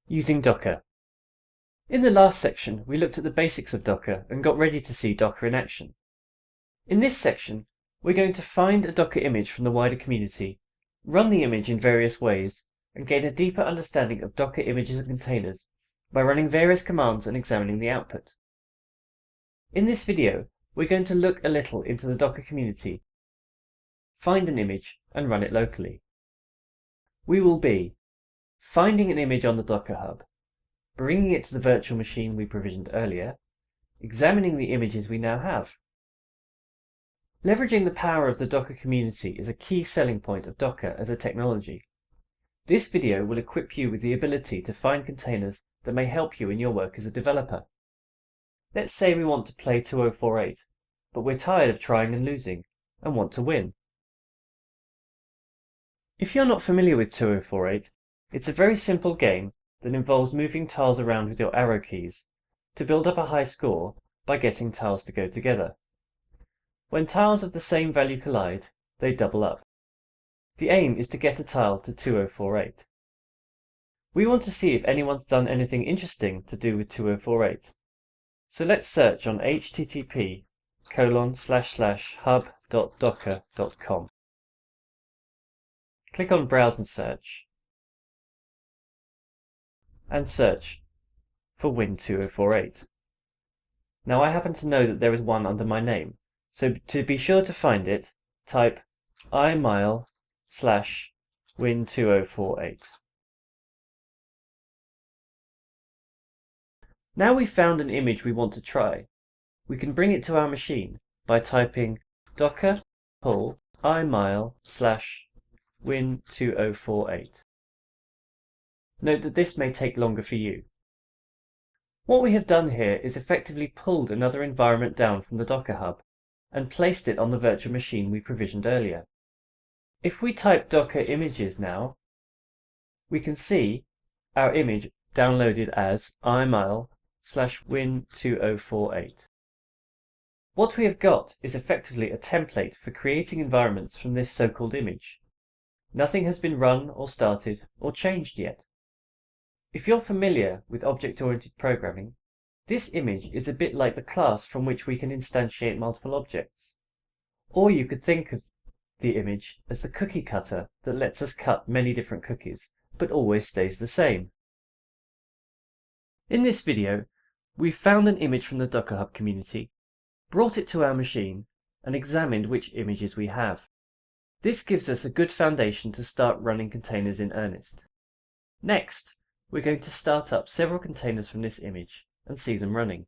Using Docker. In the last section, we looked at the basics of Docker and got ready to see Docker in action. In this section, we're going to find a Docker image from the wider community, run the image in various ways, and gain a deeper understanding of Docker images and containers by running various commands and examining the output. In this video, we're going to look a little into the Docker community, find an image, and run it locally. We will be finding an image on the Docker Hub, bringing it to the virtual machine we provisioned earlier, examining the images we now have. Leveraging the power of the Docker community is a key selling point of Docker as a technology. This video will equip you with the ability to find containers that may help you in your work as a developer. Let's say we want to play 2048, but we're tired of trying and losing, and want to win. If you're not familiar with 2048, it's a very simple game that involves moving tiles around with your arrow keys to build up a high score by getting tiles to go together. When tiles of the same value collide, they double up. The aim is to get a tile to 2048. We want to see if anyone's done anything interesting to do with 2048. So let's search on http://hub.docker.com. Click on Browse and Search, and search for Win2048. Now I happen to know that there is one under my name, so to be sure to find it, type imile/Win2048. Now we've found an image we want to try, we can bring it to our machine by typing docker pull imile/Win2048. Note that this may take longer for you. What we have done here is effectively pulled another environment down from the Docker Hub and placed it on the virtual machine we provisioned earlier. If we type docker images now, we can see our image downloaded as imile/Win2048. What we have got is effectively a template for creating environments from this so-called image. Nothing has been run or started or changed yet. If you're familiar with object-oriented programming, this image is a bit like the class from which we can instantiate multiple objects. Or you could think of the image as the cookie cutter that lets us cut many different cookies, but always stays the same. In this video, we've found an image from the Docker Hub community, brought it to our machine, and examined which images we have. This gives us a good foundation to start running containers in earnest. Next, we're going to start up several containers from this image and see them running.